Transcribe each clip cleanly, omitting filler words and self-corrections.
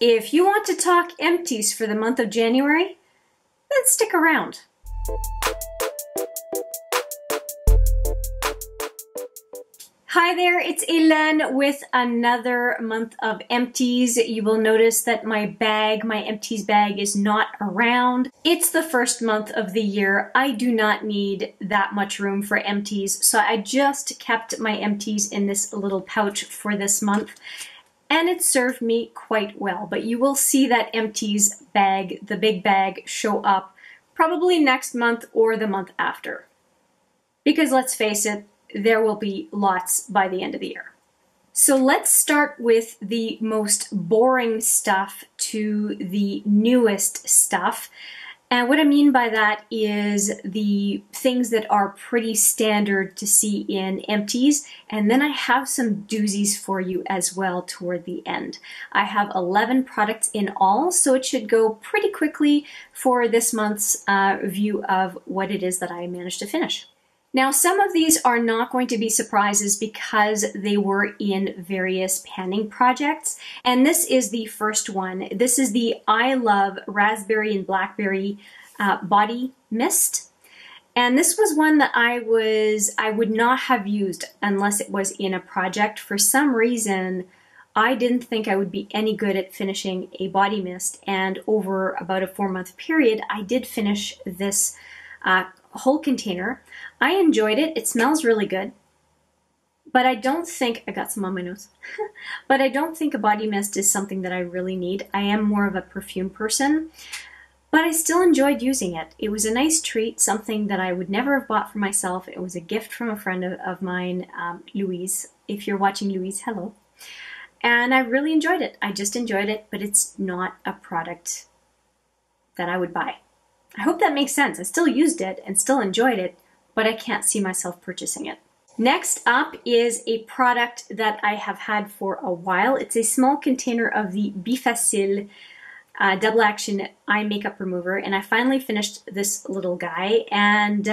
If you want to talk empties for the month of January, then stick around. Hi there, it's Hélène with another month of empties. You will notice that my empties bag is not around. It's the first month of the year. I do not need that much room for empties, so I just kept my empties in this little pouch for this month. And it served me quite well, but you will see that empties bag, the big bag, show up probably next month or the month after. Because let's face it, there will be lots by the end of the year. So let's start with the most boring stuff to the newest stuff. And what I mean by that is the things that are pretty standard to see in empties. And then I have some doozies for you as well toward the end. I have 11 products in all, so it should go pretty quickly for this month's view of what it is that I managed to finish. Now, some of these are not going to be surprises because they were in various panning projects. And this is the first one. This is the I Love Raspberry and Blackberry Body Mist. And this was one that I would not have used unless it was in a project. For some reason, I didn't think I would be any good at finishing a body mist. And over about a 4-month period, I did finish this whole container. I enjoyed it. It smells really good. But I don't think, I got some on my nose, but I don't think a body mist is something that I really need. I am more of a perfume person, but I still enjoyed using it. It was a nice treat, something that I would never have bought for myself. It was a gift from a friend of mine, Louise. If you're watching, Louise, hello. And I really enjoyed it. I just enjoyed it, but it's not a product that I would buy. I hope that makes sense. I still used it and still enjoyed it, but I can't see myself purchasing it. Next up is a product that I have had for a while. It's a small container of the Bi-Facil double action eye makeup remover, and I finally finished this little guy, and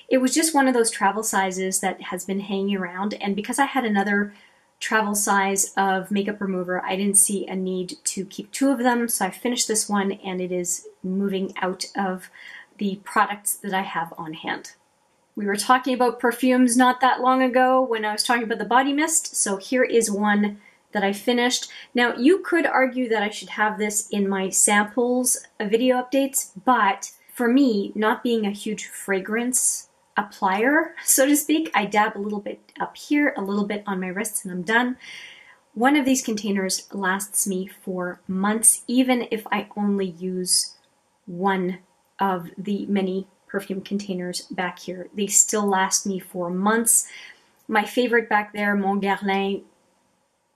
it was just one of those travel sizes that has been hanging around, and because I had another travel size of makeup remover, I didn't see a need to keep 2 of them, so I finished this one, and it is moving out of the products that I have on hand. We were talking about perfumes not that long ago when I was talking about the body mist, so here is one that I finished. Now, you could argue that I should have this in my samples video updates, but for me, not being a huge fragrance applier, so to speak, I dab a little bit up here, a little bit on my wrists, and I'm done. One of these containers lasts me for months, even if I only use one of the many perfume containers back here. They still last me for months. My favorite back there, Mon Guerlain,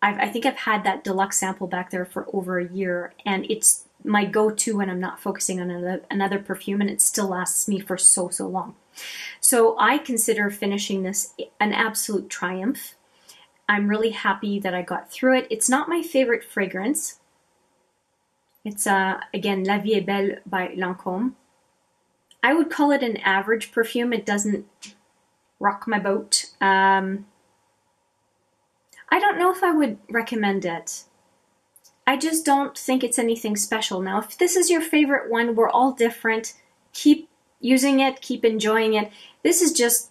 I think I've had that deluxe sample back there for over a year, and it's my go-to when I'm not focusing on another perfume, and it still lasts me for so long. So I consider finishing this an absolute triumph. I'm really happy that I got through it. It's not my favorite fragrance. It's again La Vie est Belle by Lancome. I would call it an average perfume. It doesn't rock my boat. I don't know if I would recommend it. I just don't think it's anything special. Now, if this is your favorite one, we're all different. Keep using it, keep enjoying it. This is just,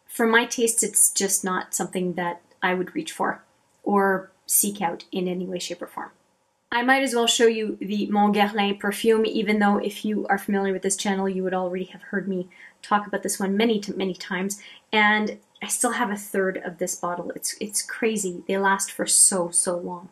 for my taste, it's just not something that I would reach for or seek out in any way, shape, or form. I might as well show you the Mon Guerlain perfume, even though if you are familiar with this channel, you would already have heard me talk about this one many times. And I still have a 1/3 of this bottle. It's crazy. They last for so long.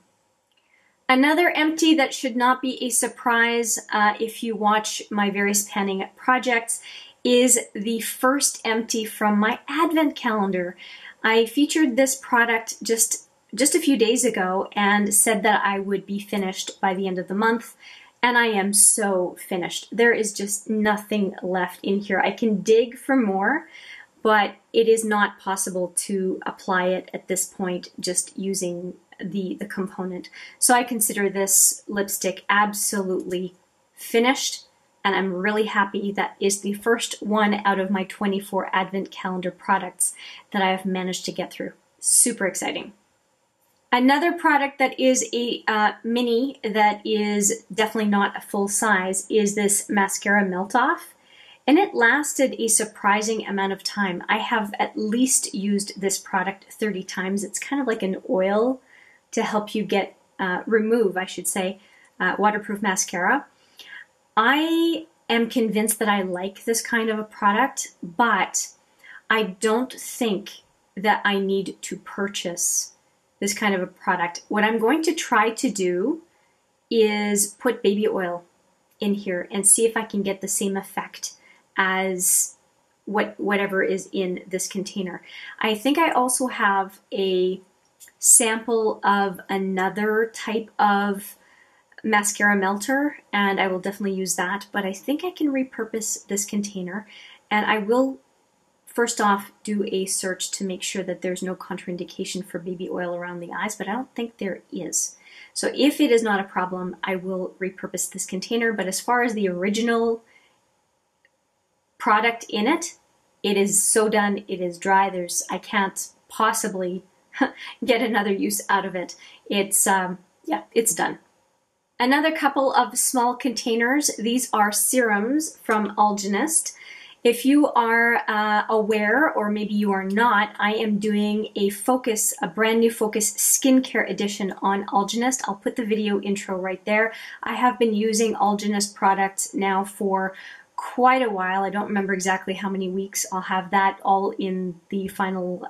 Another empty that should not be a surprise if you watch my various panning projects is the first empty from my advent calendar. I featured this product just a few days ago and said that I would be finished by the end of the month, and I am so finished. There is just nothing left in here. I can dig for more, but it is not possible to apply it at this point just using the component. So I consider this lipstick absolutely finished, and I'm really happy that is the first one out of my 24 advent calendar products that I have managed to get through. Super exciting. Another product that is a mini that is definitely not a full size is this mascara melt off. And it lasted a surprising amount of time. I have at least used this product 30 times. It's kind of like an oil to help you get, remove, I should say, waterproof mascara. I am convinced that I like this kind of a product, but I don't think that I need to purchase this kind of a product. What I'm going to try to do is put baby oil in here and see if I can get the same effect as whatever is in this container. I think I also have a sample of another type of mascara melter, and I will definitely use that, but I think I can repurpose this container, and I will first off do a search to make sure that there's no contraindication for baby oil around the eyes, but I don't think there is. So if it is not a problem, I will repurpose this container, but as far as the original product in it, it is so done, it is dry, I can't possibly get another use out of it. It's, yeah, it's done. Another couple of small containers, these are serums from Algenist. If you are aware, or maybe you are not, I am doing a brand new Focus skincare edition on Algenist. I'll put the video intro right there. I have been using Algenist products now for quite a while. I don't remember exactly how many weeks. I'll have that all in the final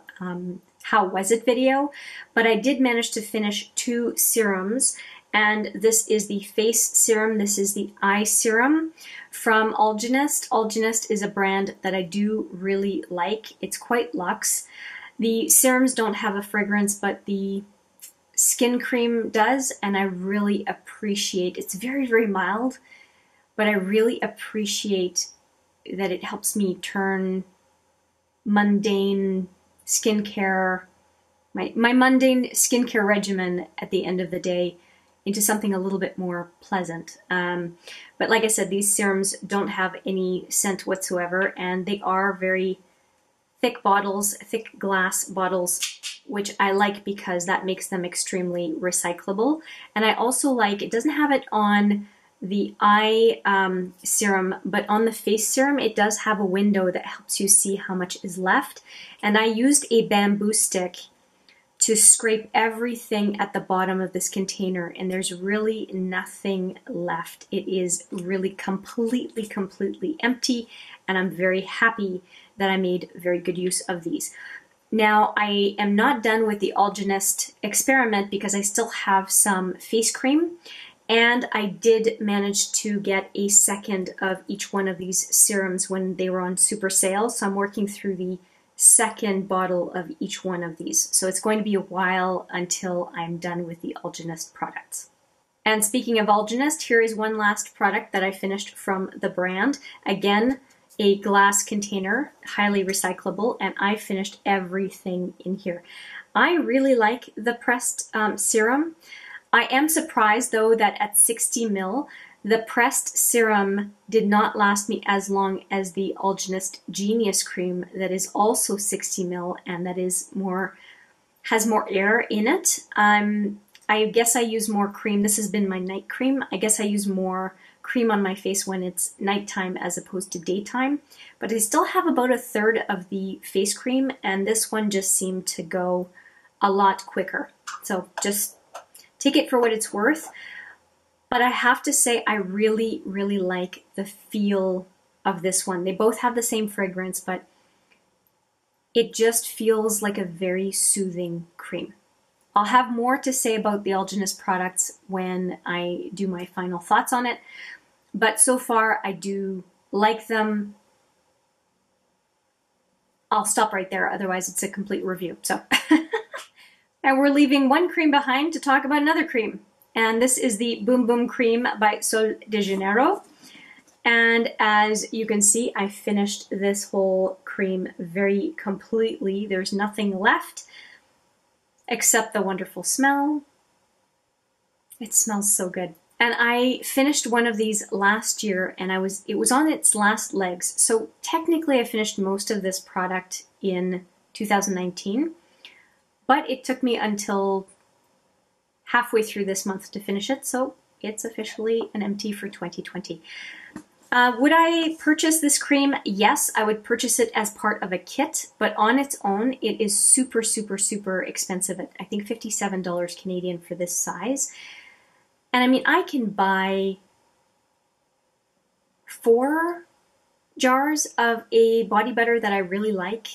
how was it video, but I did manage to finish 2 serums, and this is the face serum, this is the eye serum from Algenist. Algenist is a brand that I do really like. It's quite luxe. The serums don't have a fragrance, but the skin cream does, and I really appreciate, it's very, very mild, but I really appreciate that it helps me turn mundane skincare, my mundane skincare regimen at the end of the day into something a little bit more pleasant. But like I said, these serums don't have any scent whatsoever, and they are very thick bottles, thick glass bottles, which I like because that makes them extremely recyclable. And I also like, it doesn't have it on the eye serum, but on the face serum, it does have a window that helps you see how much is left. And I used a bamboo stick to scrape everything at the bottom of this container, and there's really nothing left. It is really completely empty, and I'm very happy that I made very good use of these. Now, I am not done with the Algenist experiment because I still have some face cream, and I did manage to get a second of each one of these serums when they were on super sale, so I'm working through the second bottle of each one of these. So it's going to be a while until I'm done with the Algenist products. And speaking of Algenist, here is one last product that I finished from the brand. Again, a glass container, highly recyclable, and I finished everything in here. I really like the pressed serum. I am surprised though that at 60 ml, the pressed serum did not last me as long as the Algenist Genius Cream that is also 60 ml and that is has more air in it. I guess I use more cream. This has been my night cream. I guess I use more cream on my face when it's nighttime as opposed to daytime. But I still have about a third of the face cream, and this one just seemed to go a lot quicker. So just take it for what it's worth. But I have to say, I really like the feel of this one. They both have the same fragrance, but it just feels like a very soothing cream. I'll have more to say about the Algenist products when I do my final thoughts on it. But so far, I do like them. I'll stop right there, otherwise it's a complete review. So, and we're leaving one cream behind to talk about another cream. And this is the Boom Boom Cream by Sol de Janeiro. And as you can see, I finished this whole cream very completely. There's nothing left except the wonderful smell. It smells so good. And I finished one of these last year, and it was on its last legs. So technically I finished most of this product in 2019, but it took me until halfway through this month to finish it, so it's officially an empty for 2020. Would I purchase this cream? Yes, I would purchase it as part of a kit, but on its own, it is super, super, super expensive. I think $57 Canadian for this size. And I mean, I can buy 4 jars of a body butter that I really like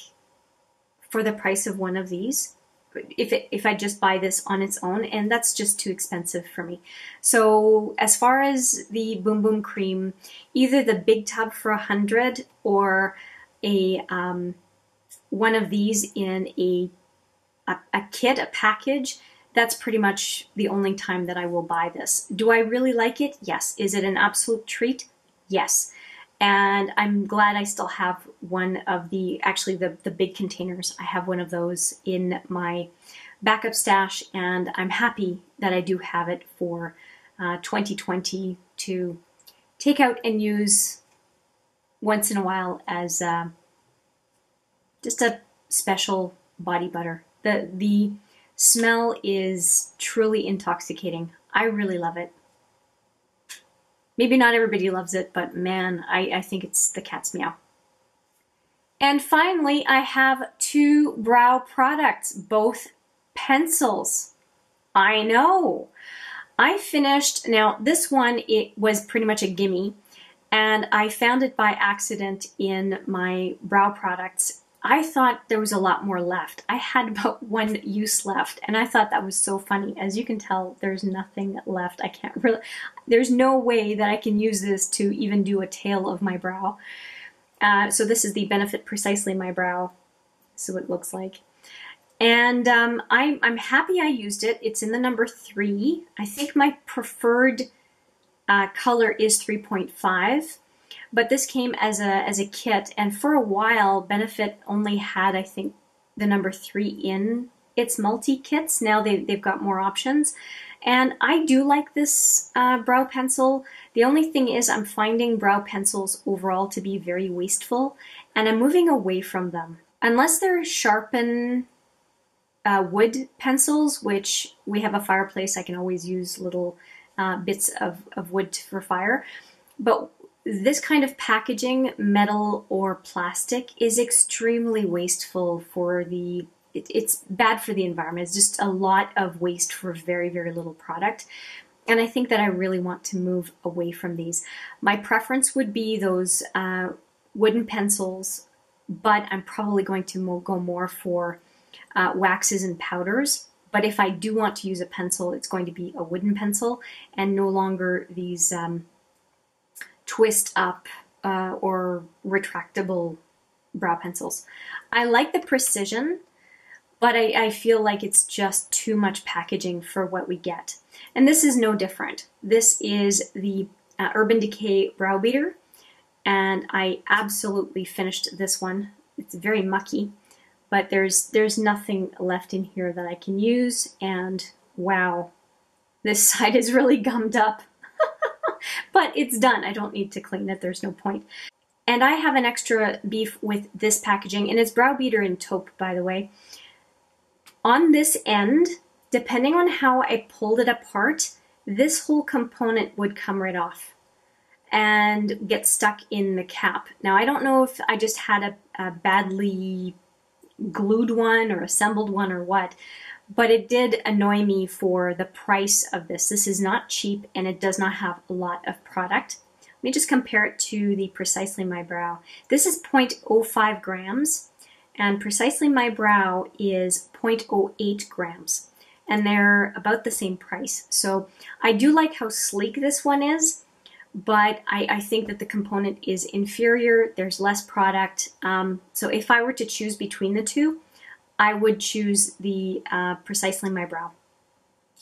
for the price of one of these. If I just buy this on its own, and that's just too expensive for me. So as far as the Boom Boom cream, either the big tub for 100 or a one of these in a kit, a package, that's pretty much the only time that I will buy this. Do I really like it? Yes. Is it an absolute treat? Yes. And I'm glad I still have one of the, actually the big containers. I have one of those in my backup stash, and I'm happy that I do have it for 2020 to take out and use once in a while as just a special body butter. The smell is truly intoxicating. I really love it. Maybe not everybody loves it, but man, I think it's the cat's meow. And finally, I have 2 brow products, both pencils. I know. I finished, now this one, it was pretty much a gimme, and I found it by accident in my brow products. I thought there was a lot more left. I had about 1 use left, and I thought that was so funny. As you can tell, there's nothing left. I can't really, there's no way that I can use this to even do a tail of my brow. So this is the Benefit Precisely My Brow. So it looks like. And I'm happy I used it. It's in the number 3. I think my preferred color is 3.5. But this came as a kit, and for a while, Benefit only had, I think, the number 3 in its multi-kits. Now they've got more options. And I do like this brow pencil. The only thing is I'm finding brow pencils overall to be very wasteful, and I'm moving away from them. Unless they're sharpen wood pencils, which we have a fireplace, I can always use little bits of wood for fire. But this kind of packaging, metal or plastic, is extremely wasteful for the, it's bad for the environment. It's just a lot of waste for very, very little product. And I think that I really want to move away from these. My preference would be those wooden pencils, but I'm probably going to go more for waxes and powders. But if I do want to use a pencil, it's going to be a wooden pencil and no longer these twist up or retractable brow pencils. I like the precision, but I feel like it's just too much packaging for what we get. And this is no different. This is the Urban Decay Brow Beater, and I absolutely finished this one. It's very mucky, but there's nothing left in here that I can use, and wow, this side is really gummed up. But it's done. I don't need to clean it. There's no point. And I have an extra beef with this packaging, and it's Brow Beater in Taupe, by the way. On this end, depending on how I pulled it apart, this whole component would come right off and get stuck in the cap. Now, I don't know if I just had a badly glued one or assembled one or what, but it did annoy me for the price of this. This is not cheap, and it does not have a lot of product. Let me just compare it to the Precisely My Brow. This is 0.05 grams, and Precisely My Brow is 0.08 grams, and they're about the same price. So I do like how sleek this one is, but I think that the component is inferior. There's less product. So if I were to choose between the two, I would choose the Precisely My Brow.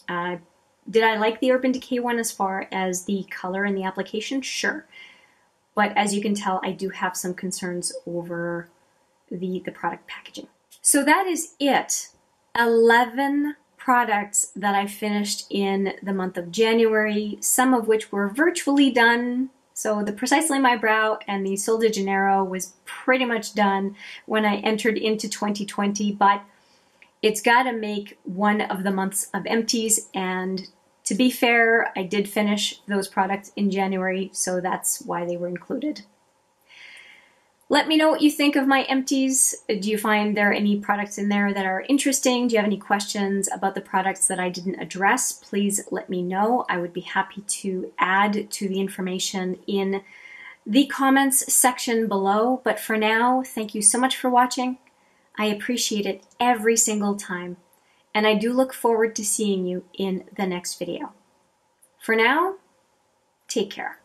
Did I like the Urban Decay one as far as the color and the application? Sure. But as you can tell, I do have some concerns over the product packaging. So that is it. 11 products that I finished in the month of January, some of which were virtually done. So the Precisely My Brow and the Sol de Janeiro was pretty much done when I entered into 2020, but It's got to make one of the months of Empties, and to be fair, I did finish those products in January, so that's why they were included. Let me know what you think of my Empties. Do you find there are any products in there that are interesting? Do you have any questions about the products that I didn't address? Please let me know. I would be happy to add to the information in the comments section below. But for now, thank you so much for watching. I appreciate it every single time. And I do look forward to seeing you in the next video. For now, take care.